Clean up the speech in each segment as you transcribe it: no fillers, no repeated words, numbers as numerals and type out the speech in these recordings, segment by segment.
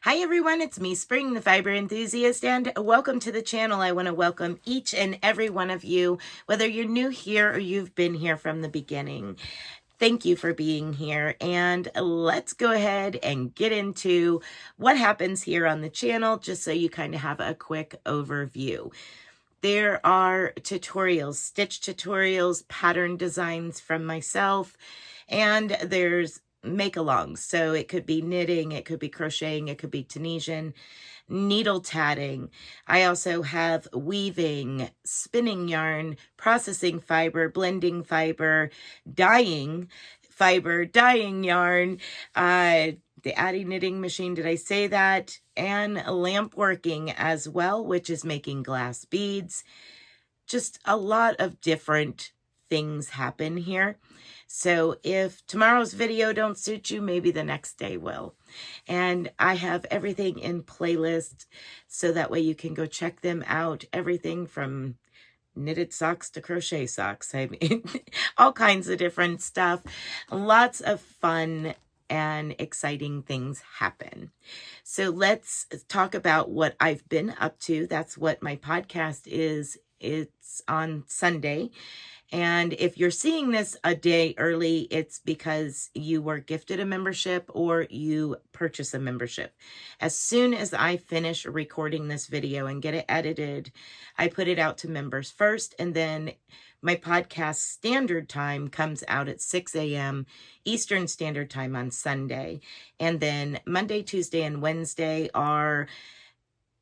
Hi everyone, it's me, Spring, the fiber enthusiast, and welcome to the channel. I want to welcome each and every one of you, whether you're new here or you've been here from the beginning. Thank you for being here, and let's go ahead and get into what happens here on the channel, just so you kind of have a quick overview. There are tutorials, stitch tutorials, pattern designs from myself, and there's make-alongs. So it could be knitting, it could be crocheting, it could be Tunisian, needle tatting. I also have weaving, spinning yarn, processing fiber, blending fiber, dyeing fiber, dyeing yarn, the Addy knitting machine, did I say that? And lamp working as well, which is making glass beads. Just a lot of different things happen here. So if tomorrow's video don't suit you, maybe the next day will. And I have everything in playlist, so that way you can go check them out. Everything from knitted socks to crochet socks. I mean, all kinds of different stuff. Lots of fun and exciting things happen. So let's talk about what I've been up to. That's what my podcast is. It's on Sunday. And if you're seeing this a day early, it's because you were gifted a membership or you purchase a membership. As soon as I finish recording this video and get it edited, I put it out to members first, and then my podcast standard time comes out at 6 a.m. Eastern Standard Time on Sunday. And then Monday, Tuesday, and Wednesday are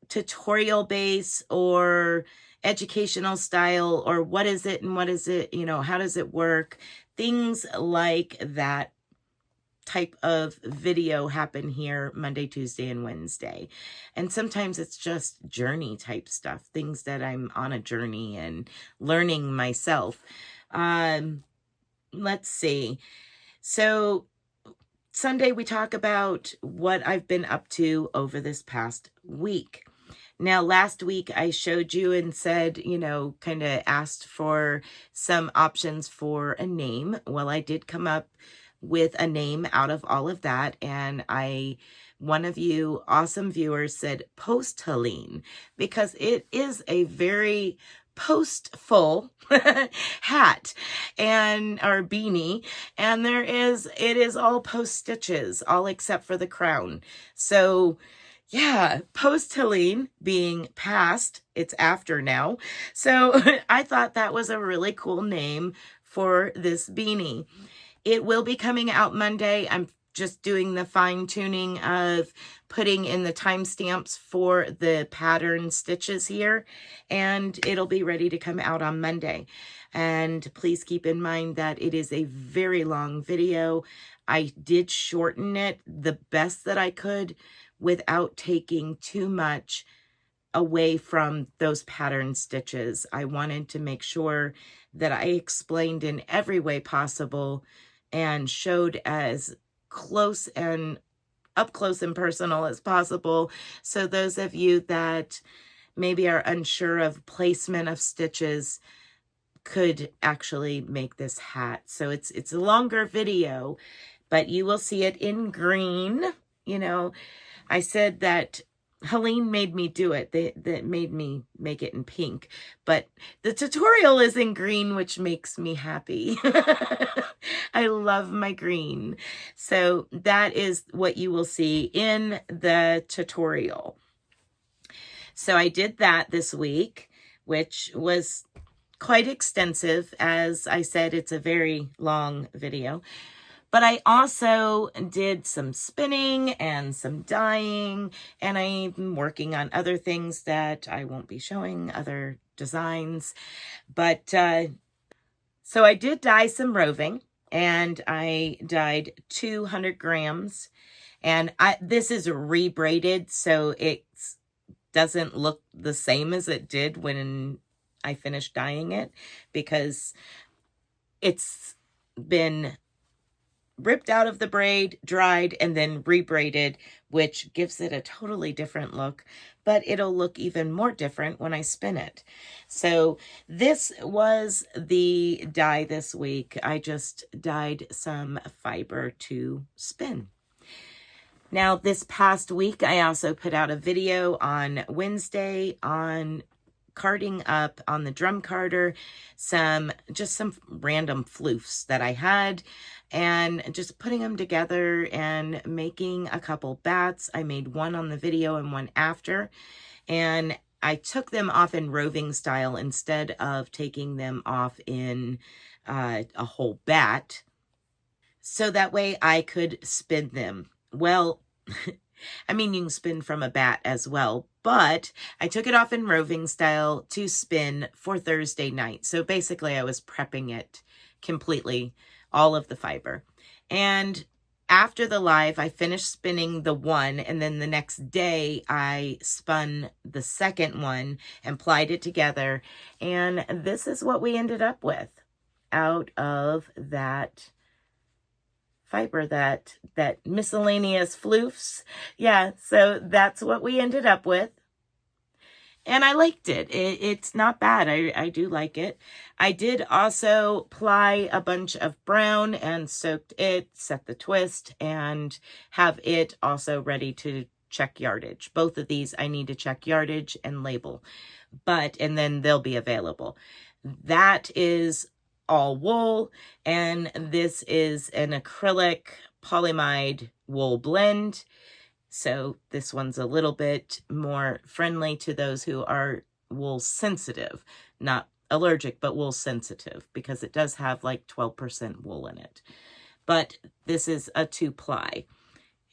tutorial base or educational style, or what is it and what is it, how does it work? Things like that type of video happen here Monday, Tuesday, and Wednesday. And sometimes it's just journey type stuff, things that I'm on a journey and learning myself. Let's see. So Sunday we talk about what I've been up to over this past week. Now, last week I showed you and said, kind of asked for some options for a name. Well, I did come up with a name out of all of that. And one of you awesome viewers said Post-Helene, because it is a very postful hat or beanie, and it is all post stitches, all except for the crown. So yeah, Post-Helene being past, it's after now. So I thought that was a really cool name for this beanie. It will be coming out Monday. I'm just doing the fine tuning of putting in the timestamps for the pattern stitches here, and it'll be ready to come out on Monday. And please keep in mind that it is a very long video. I did shorten it the best that I could without taking too much away from those pattern stitches. I wanted to make sure that I explained in every way possible and showed as close and up close and personal as possible. So those of you that maybe are unsure of placement of stitches could actually make this hat. So it's a longer video, but you will see it in green. I said that Helene made me do it. That made me make it in pink. But the tutorial is in green, which makes me happy. I love my green. So that is what you will see in the tutorial. So I did that this week, which was quite extensive. As I said, it's a very long video. But I also did some spinning and some dyeing, and I'm working on other things that I won't be showing, other designs. But so I did dye some roving, and I dyed 200 grams. And this is rebraided, so it doesn't look the same as it did when I finished dyeing it, because it's been ripped out of the braid, dried, and then rebraided, which gives it a totally different look, but it'll look even more different when I spin it. So this was the dye this week. I just dyed some fiber to spin. Now, this past week, I also put out a video on Wednesday on carding up on the drum carder just some random floofs that I had, and just putting them together and making a couple bats. I made one on the video and one after, and I took them off in roving style instead of taking them off in a whole bat, so that way I could spin them. Well, I mean, you can spin from a bat as well, but I took it off in roving style to spin for Thursday night. So basically I was prepping it completely, all of the fiber. And after the live, I finished spinning the one, and then the next day I spun the second one and plied it together. And this is what we ended up with out of that fiber, that miscellaneous floofs. Yeah, so that's what we ended up with. And I liked it. It's not bad. I do like it. I did also ply a bunch of brown and soaked it, set the twist, and have it also ready to check yardage. Both of these I need to check yardage and label, and then they'll be available. That is all wool, and this is an acrylic polyamide wool blend. So this one's a little bit more friendly to those who are wool sensitive, not allergic, but wool sensitive, because it does have like 12% wool in it. But this is a 2-ply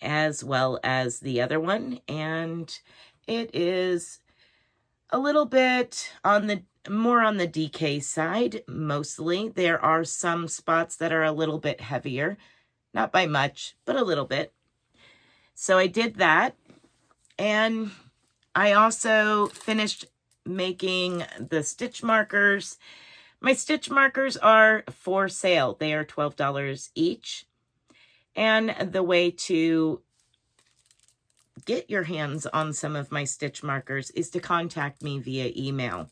as well as the other one, and it is a little bit more on the DK side, mostly. There are some spots that are a little bit heavier, not by much, but a little bit. So I did that, and I also finished making the stitch markers. My stitch markers are for sale. They are $12 each, and the way to get your hands on some of my stitch markers is to contact me via email.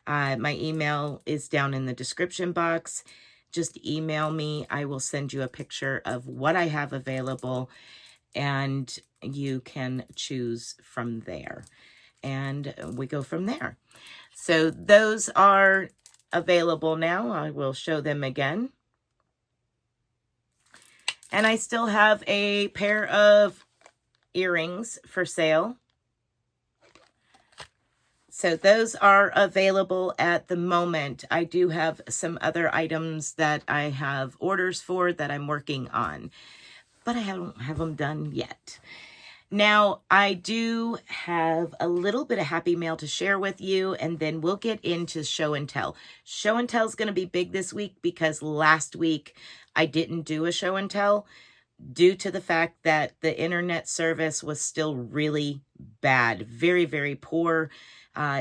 My email is down in the description box. Just email me. I will send you a picture of what I have available, and you can choose from there. And we go from there. So those are available now. I will show them again. And I still have a pair of earrings for sale. So those are available at the moment. I do have some other items that I have orders for that I'm working on, but I don't have them done yet. Now, I do have a little bit of happy mail to share with you, and then we'll get into show and tell. Show and tell is going to be big this week because last week I didn't do a show and tell due to the fact that the internet service was still really bad, very, very poor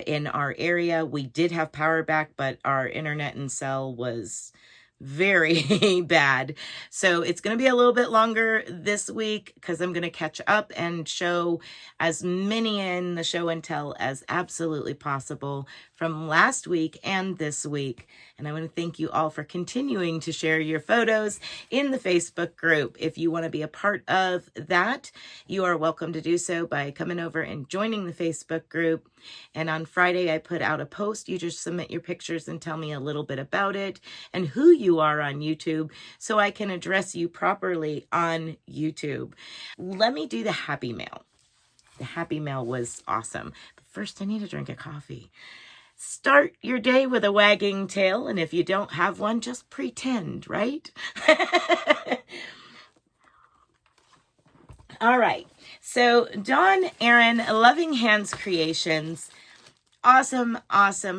in our area. We did have power back, but our internet and cell was very bad. So it's going to be a little bit longer this week because I'm going to catch up and show as many in the show and tell as absolutely possible from last week and this week. And I want to thank you all for continuing to share your photos in the Facebook group. If you want to be a part of that, you are welcome to do so by coming over and joining the Facebook group. And on Friday, I put out a post. You just submit your pictures and tell me a little bit about it and who you are on YouTube so I can address you properly on YouTube. Let me do the happy mail. The happy mail was awesome. But first, I need to drink a coffee. Start your day with a wagging tail, and if you don't have one, just pretend, right? All right. So Dawn Aaron, Loving Hands Creations, awesome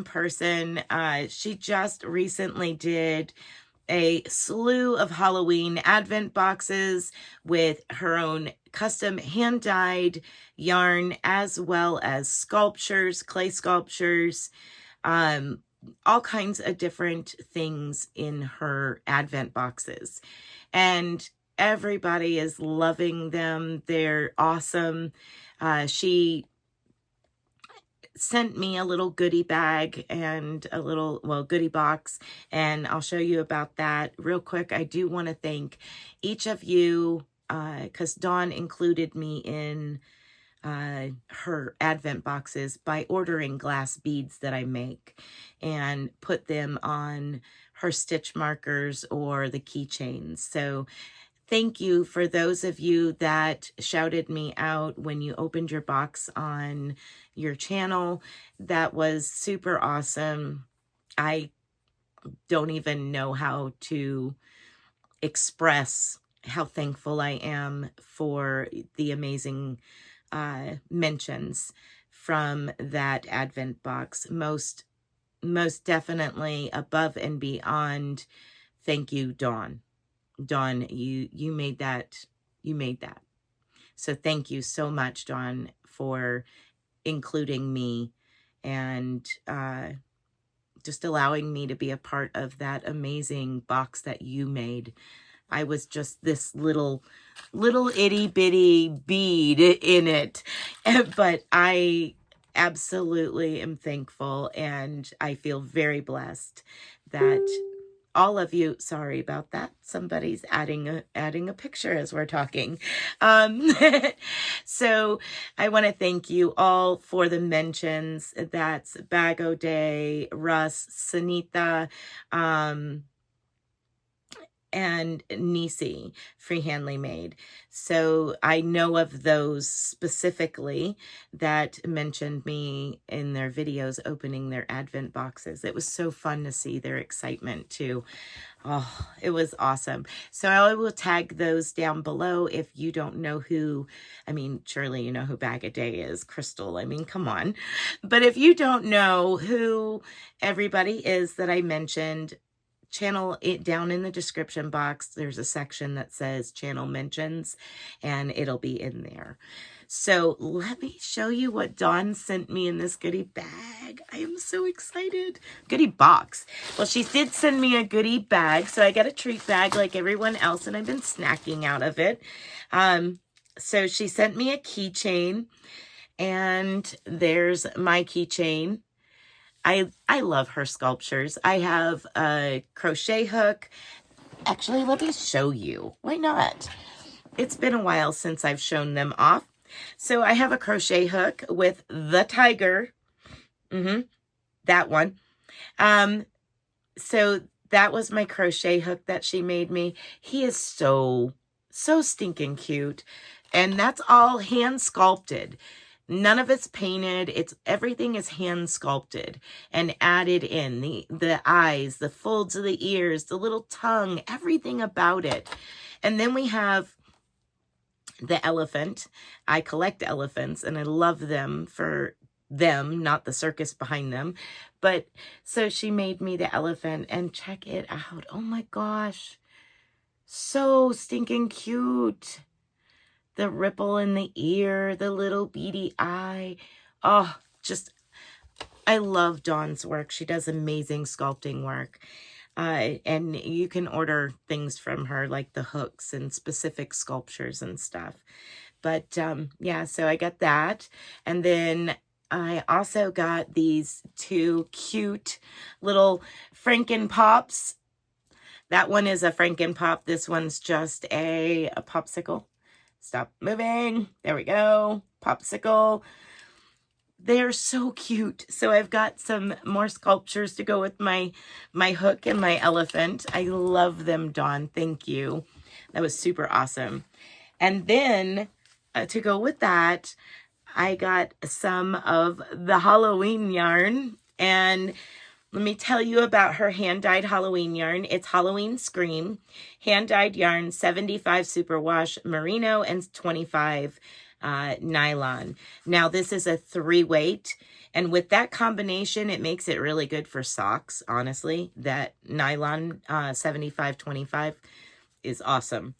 person. She just recently did a slew of Halloween advent boxes with her own custom hand-dyed yarn, as well as sculptures, clay sculptures, all kinds of different things in her advent boxes. And everybody is loving them. They're awesome. She sent me a little goodie bag and a little, goodie box, and I'll show you about that real quick. I do want to thank each of you because Dawn included me in her Advent boxes by ordering glass beads that I make and put them on her stitch markers or the keychains. So thank you for those of you that shouted me out when you opened your box on your channel. That was super awesome. I don't even know how to express how thankful I am for the amazing mentions from that Advent box. Most definitely above and beyond. Thank you, Dawn. Dawn, you made that. You made that. So thank you so much, Dawn, for including me and just allowing me to be a part of that amazing box that you made. I was just this little itty bitty bead in it, but I absolutely am thankful, and I feel very blessed that all of you, sorry about that, somebody's adding a picture as we're talking. So I want to thank you all for the mentions. That's Bag O'Day, Russ, Sunita, and Nisi, Freehandly Made. So I know of those specifically that mentioned me in their videos opening their Advent boxes. It was so fun to see their excitement too. Oh, it was awesome. So I will tag those down below if you don't know who, I mean, surely you know who Bag a Day is, Crystal. I mean, come on. But if you don't know who everybody is that I mentioned, channel it down in the description box. There's a section that says channel mentions, and it'll be in there. So let me show you what Dawn sent me in this goodie bag. I am so excited. Goodie box. Well, she did send me a goodie bag, so I got a treat bag like everyone else, and I've been snacking out of it. So she sent me a keychain, and there's my keychain. I love her sculptures. I have a crochet hook. Actually, let me show you. Why not? It's been a while since I've shown them off. So I have a crochet hook with the tiger. That one. So that was my crochet hook that she made me. He is so stinking cute. And that's all hand sculpted. None of it's painted. Everything is hand sculpted and added in. The eyes, the folds of the ears, the little tongue, everything about it. And then we have the elephant. I collect elephants and I love them for them, not the circus behind them. But so she made me the elephant, and check it out. Oh my gosh. So stinking cute. The ripple in the ear, the little beady eye. Oh, I love Dawn's work. She does amazing sculpting work. And you can order things from her, like the hooks and specific sculptures and stuff. But yeah, so I got that. And then I also got these two cute little Franken Pops. That one is a Franken Pop. This one's just a popsicle. Stop moving. There we go. Popsicle. They're so cute. So I've got some more sculptures to go with my hook and my elephant. I love them, Dawn. Thank you. That was super awesome. And then to go with that, I got some of the Halloween yarn. And let me tell you about her hand-dyed Halloween yarn. It's Halloween Scream. Hand-dyed yarn, 75 superwash merino and 25 nylon. Now, this is a 3-weight. And with that combination, it makes it really good for socks, honestly. That nylon 75-25 is awesome.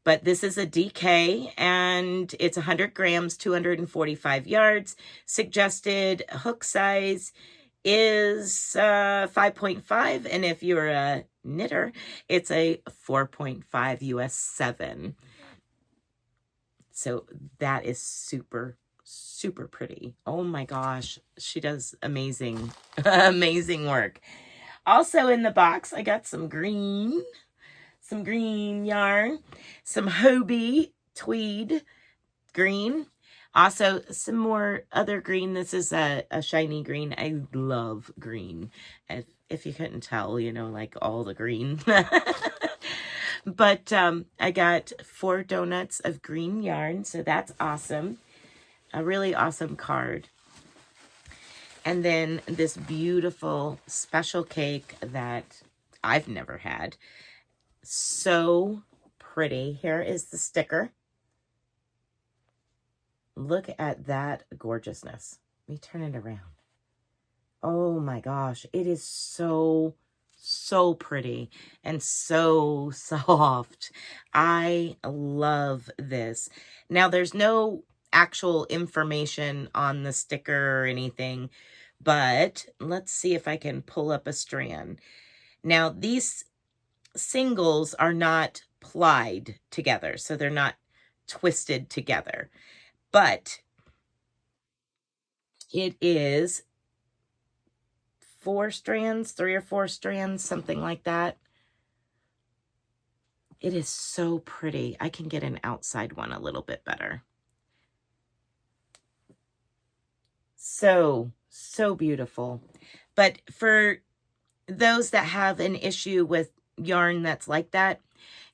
But this is a DK, and it's 100 grams, 245 yards. Suggested hook size is 5.5, and if you're a knitter, it's a 4.5 US 7. So that is super pretty. Oh my gosh, she does amazing work. Also in the box, I got some green yarn, some Hobie tweed green. Also, some more other green. This is a shiny green. I love green. If you couldn't tell, you know, like all the green. But I got 4 donuts of green yarn, so that's awesome. A really awesome card. And then this beautiful special cake that I've never had. So pretty. Here is the sticker. Look at that gorgeousness. Let me turn it around. Oh my gosh. It is so pretty and so soft. I love this. Now, there's no actual information on the sticker or anything, but let's see if I can pull up a strand. Now, these singles are not plied together, so they're not twisted together, but it is 4 strands, 3 or 4 strands, something like that. It is so pretty. I can get an outside one a little bit better. So beautiful. But for those that have an issue with yarn that's like that,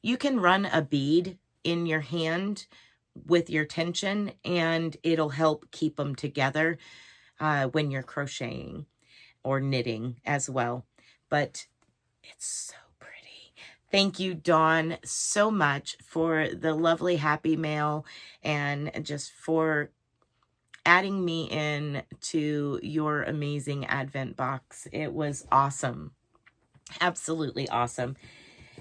you can run a bead in your hand with your tension, and it'll help keep them together when you're crocheting or knitting as well. But it's so pretty. Thank you, Dawn, so much for the lovely happy mail and just for adding me in to your amazing Advent box. It was awesome. Absolutely awesome.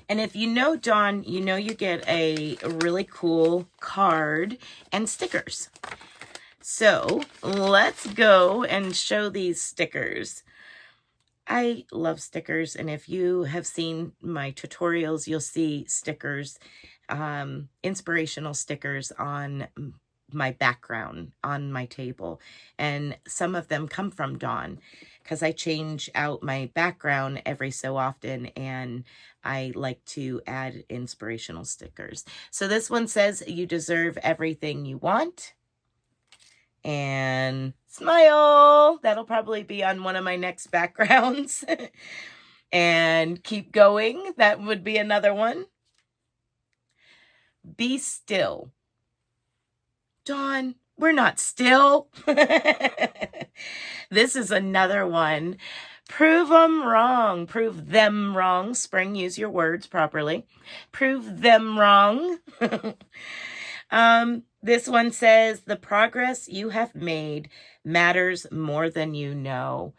And if you know Dawn, you know you get a really cool card and stickers. So let's go and show these stickers. I love stickers, and if you have seen my tutorials, you'll see stickers, inspirational stickers on my background on my table, and some of them come from Dawn because I change out my background every so often, and I like to add inspirational stickers. So this one says, "You deserve everything you want." And smile. That'll probably be on one of my next backgrounds. And keep going. That would be another one. Be still. Dawn, we're not still. This is another one. Prove them wrong. Prove them wrong. Spring, use your words properly. Prove them wrong. This one says, the progress you have made matters more than you know.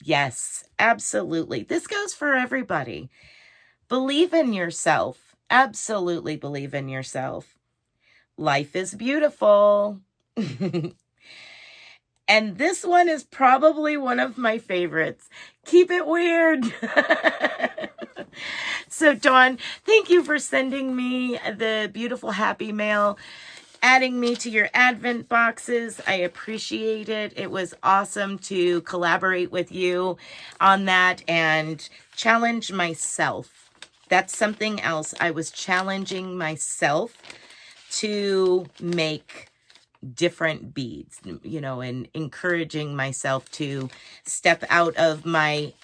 Yes, absolutely. This goes for everybody. Believe in yourself. Absolutely believe in yourself. Life is beautiful. And this one is probably one of my favorites. Keep it weird. So, Dawn, thank you for sending me the beautiful happy mail, adding me to your Advent boxes. I appreciate it. It was awesome to collaborate with you on that and challenge myself. That's something else. I was challenging myself to make different beads, you know, and encouraging myself to step out of my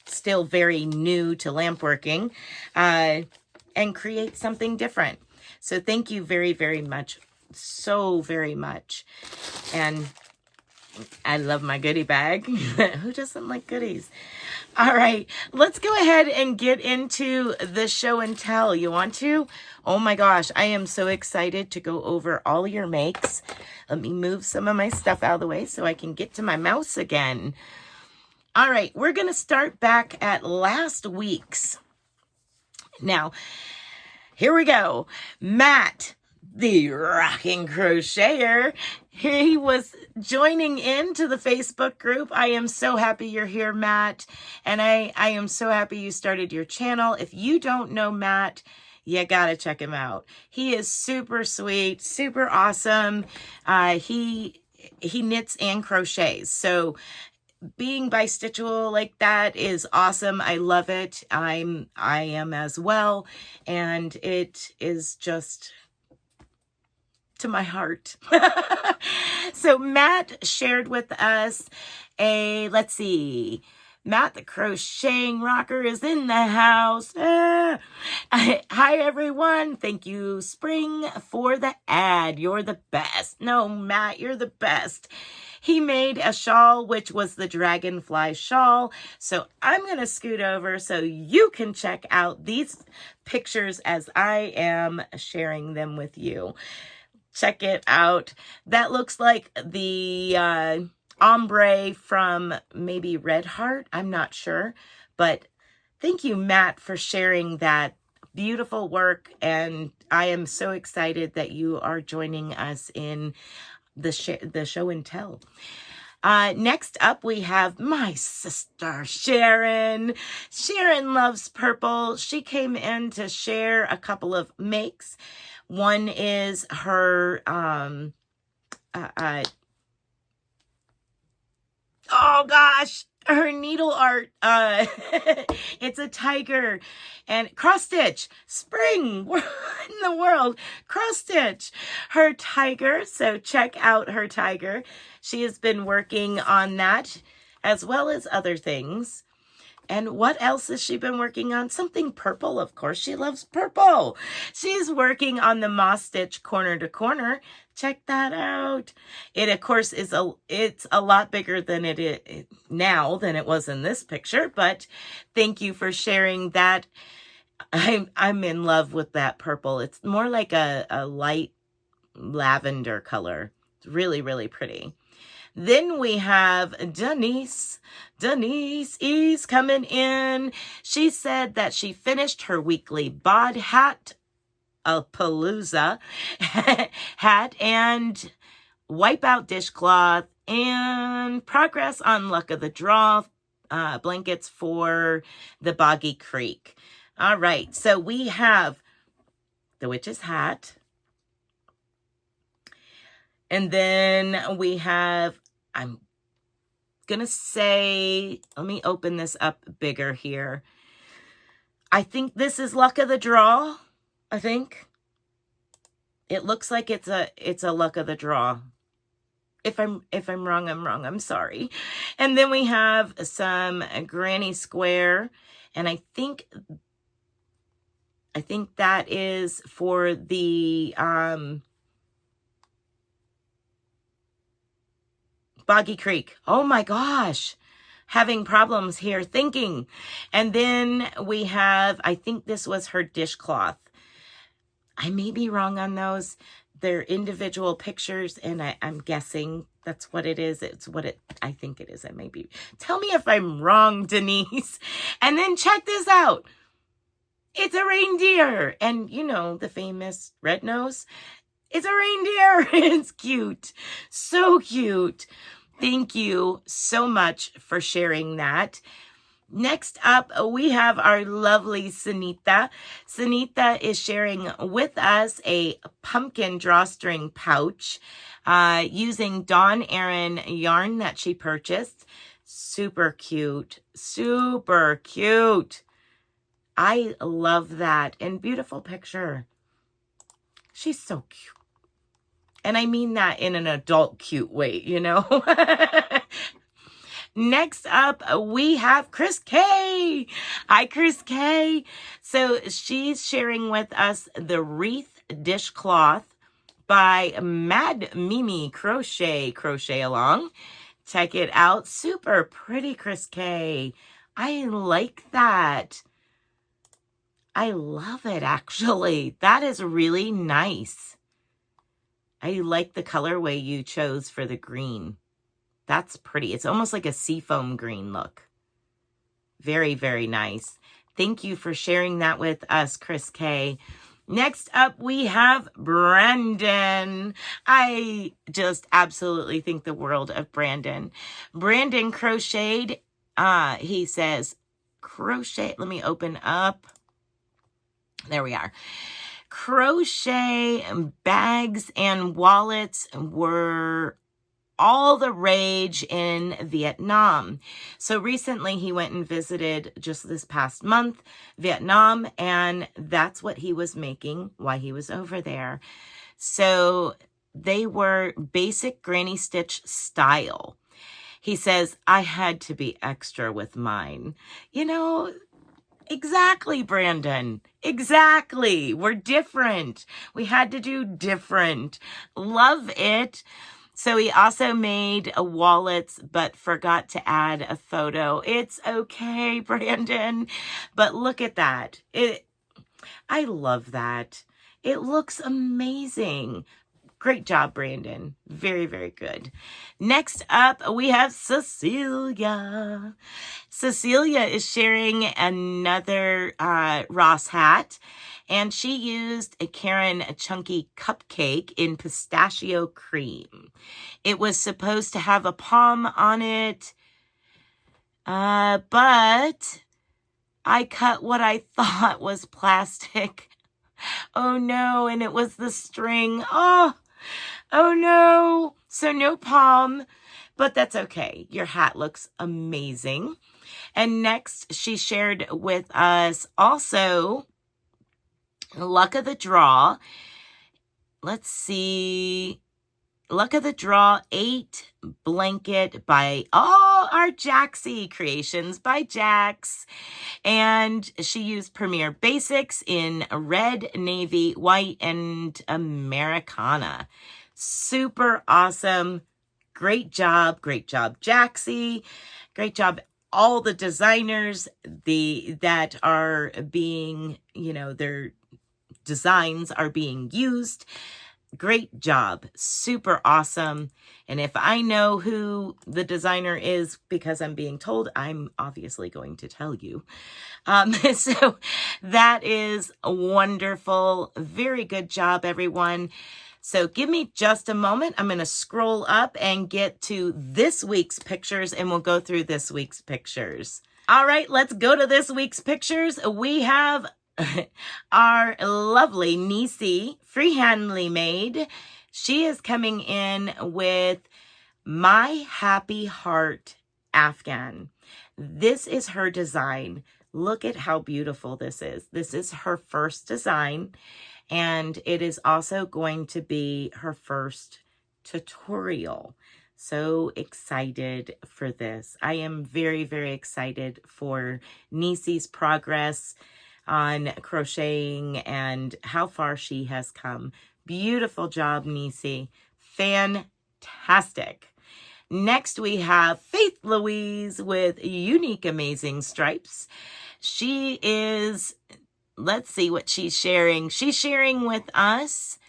still very new to lamp working and create something different. So thank you very, very much. So very much. And I love my goodie bag. Who doesn't like goodies? All right, let's go ahead and get into the show and tell. You want to? Oh my gosh, I am so excited to go over all your makes. Let me move some of my stuff out of the way so I can get to my mouse again. All right, we're going to start back at last week's. Now, here we go. Matt, the rocking crocheter, he was joining into the Facebook group. I am so happy you're here, Matt. And I am so happy you started your channel. If you don't know Matt, you gotta check him out. He is super sweet, super awesome. He knits and crochets. So being bistitchual like that is awesome. I love it. I am as well. And it is just to my heart. So Matt shared with us let's see, Matt the crocheting rocker is in the house. Hi everyone. Thank you, Spring, for the ad. You're the best. No, Matt, you're the best. He made a shawl, which was the dragonfly shawl. So I'm going to scoot over so you can check out these pictures as I am sharing them with you. Check it out. That looks like the ombre from maybe Red Heart. I'm not sure. But thank you, Matt, for sharing that beautiful work. And I am so excited that you are joining us in the show and tell. Next up, we have my sister, Sharon. Sharon loves purple. She came in to share a couple of makes. One is her, oh gosh, her needle art. It's a tiger and cross stitch. Spring, what in the world? Cross stitch. Her tiger. So check out her tiger. She has been working on that as well as other things. And what else has she been working on? Something purple, of course. She loves purple. She's working on the moss stitch corner to corner. Check that out. It, of course, it's a lot bigger than it is now than it was in this picture. But thank you for sharing that. I'm in love with that purple. It's more like a light lavender color. It's really, really pretty. Then we have Denise. Denise E's coming in. She said that she finished her weekly bod hat, a palooza hat, and wipeout dishcloth, and progress on luck of the draw blankets for the Boggy Creek. All right, so we have the witch's hat. And then we have, I'm going to say, let me open this up bigger here. I think this is luck of the draw. I think it looks like it's a luck of the draw. If I'm wrong, I'm wrong. I'm sorry. And then we have some granny square, and I think that is for the Boggy Creek. Oh my gosh. Having problems here thinking. And then we have, I think this was her dishcloth. I may be wrong on those. They're individual pictures, and I'm guessing that's what it is. It's what I think it is. I may be. Tell me if I'm wrong, Denise. And then check this out. It's a reindeer. And you know, the famous red nose. It's a reindeer. It's cute. So cute. Thank you so much for sharing that. Next up, we have our lovely Sunita. Sunita is sharing with us a pumpkin drawstring pouch using Dawn Erin yarn that she purchased. Super cute. Super cute. I love that. And beautiful picture. She's so cute. And I mean that in an adult cute way, you know. Next up, we have Chris K. Hi, Chris K. So she's sharing with us the Wreath Dishcloth by Mad Mimi Crochet Along. Check it out. Super pretty, Chris K. I like that. I love it, actually. That is really nice. I like the colorway you chose for the green. That's pretty. It's almost like a seafoam green look. Very, very nice. Thank you for sharing that with us, Chris K. Next up, we have Brandon. I just absolutely think the world of Brandon. Brandon crocheted. He says, crochet. Let me open up. There we are. Crochet bags and wallets were all the rage in Vietnam. So recently he went and visited just this past month, Vietnam, and that's what he was making while he was over there. So they were basic granny stitch style. He says, I had to be extra with mine. You know, exactly, Brandon. Exactly. We're different. We had to do different. Love it. So he also made a wallets, but forgot to add a photo. It's okay, Brandon. But look at that. I love that. It looks amazing. Great job, Brandon. Very, very good. Next up, we have Cecilia. Cecilia is sharing another Ross hat, and she used a Karen Chunky cupcake in pistachio cream. It was supposed to have a palm on it, but I cut what I thought was plastic. Oh no, and it was the string. Oh no. So no palm, but that's okay. Your hat looks amazing. And next, she shared with us also Luck of the Draw. Let's see. Luck of the Draw 8 blanket by our Jaxie creations by Jax. And she used Premier Basics in red, navy, white, and Americana. Super awesome. Great job, Jaxie. Great job, all the designers that are being, their designs are being used. Great job. Super awesome. And if I know who the designer is because I'm being told, I'm obviously going to tell you. So that is wonderful. Very good job, everyone. So give me just a moment. I'm going to scroll up and get to this week's pictures, and we'll go through this week's pictures. All right, let's go to this week's pictures. We have our lovely Denise E, freehandly made. She is coming in with My Happy Heart Afghan. This is her design. Look at how beautiful this is. This is her first design, and it is also going to be her first tutorial. So excited for this. I am very, very excited for Denise progress on crocheting and how far she has come. Beautiful job, Denise. Fantastic. Next, we have Faith Louise with Unique Amazing Stripes. She is, let's see what she's sharing. She's sharing with us,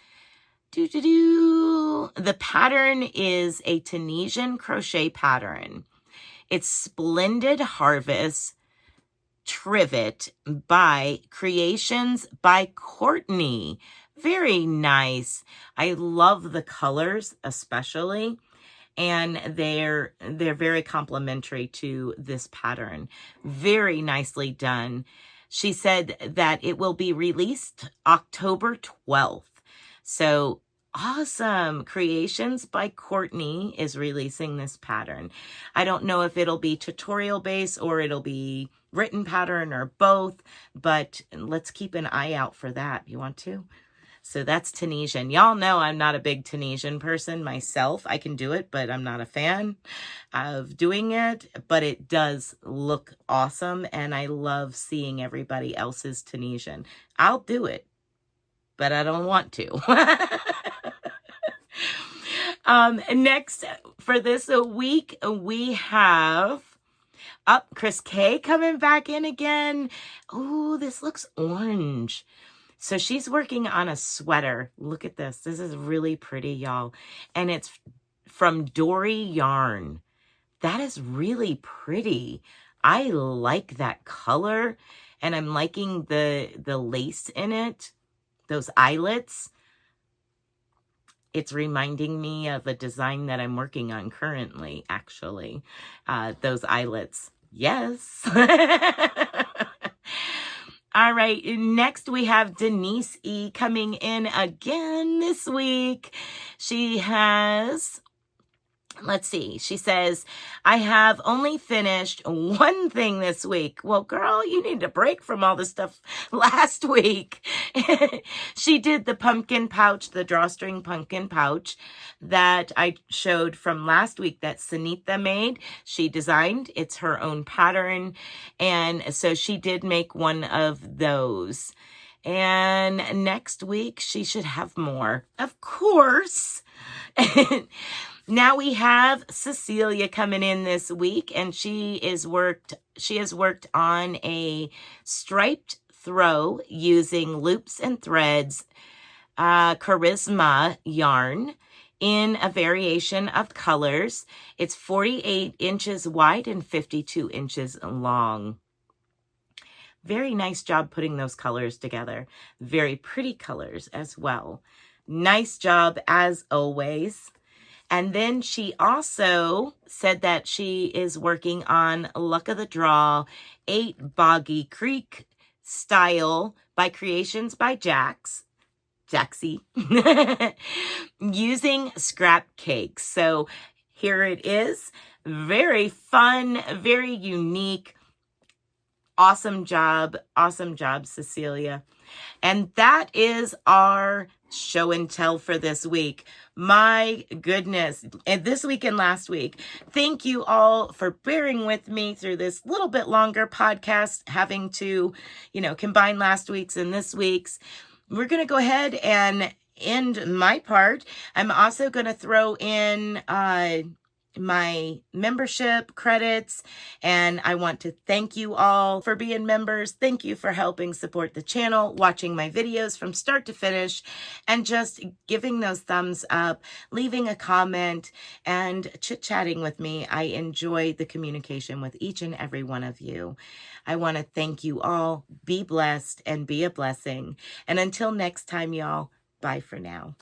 the pattern is a Tunisian crochet pattern. It's Splendid Harvest Trivet by Creations by Courtney. Very nice. I love the colors especially, and they're very complimentary to this pattern. Very nicely done. She said that it will be released October 12th. So awesome. Creations by Courtney is releasing this pattern. I don't know if it'll be tutorial based or it'll be written pattern or both, but let's keep an eye out for that. You want to? So that's Tunisian. Y'all know I'm not a big Tunisian person myself. I can do it, but I'm not a fan of doing it. But it does look awesome, and I love seeing everybody else's Tunisian. I'll do it, but I don't want to. Next, for this week, we have Chris K coming back in again. Oh, this looks orange. So she's working on a sweater. Look at this. This is really pretty, y'all. And it's from Dory Yarn. That is really pretty. I like that color. And I'm liking the lace in it. Those eyelets. It's reminding me of a design that I'm working on currently, actually. Those eyelets. Yes. All right, next we have Denise E coming in again this week. She has let's see. She says, I have only finished one thing this week. Well, girl, you need a break from all the stuff last week. She did the pumpkin pouch, the drawstring pumpkin pouch that I showed from last week that Sunita made. She designed. It's her own pattern. And so she did make one of those. And next week, she should have more. Of course. Now we have Cecilia coming in this week, and she has worked on a striped throw using loops and threads, charisma yarn in a variation of colors. It's 48 inches wide and 52 inches long. Very nice job putting those colors together. Very pretty colors as well. Nice job as always. And then she also said that she is working on Luck of the Draw 8 Boggy Creek style by Creations by Jaxie, using scrap cakes. So here it is. Very fun, very unique. Awesome job, Cecilia. And that is our show and tell for this week. My goodness, and this week and last week. Thank you all for bearing with me through this little bit longer podcast, having to, combine last week's and this week's. We're going to go ahead and end my part. I'm also going to throw in my membership credits, and I want to thank you all for being members. Thank you for helping support the channel, watching my videos from start to finish, and just giving those thumbs up, leaving a comment, and chit-chatting with me. I enjoy the communication with each and every one of you. I want to thank you all. Be blessed and be a blessing. And until next time, y'all, bye for now.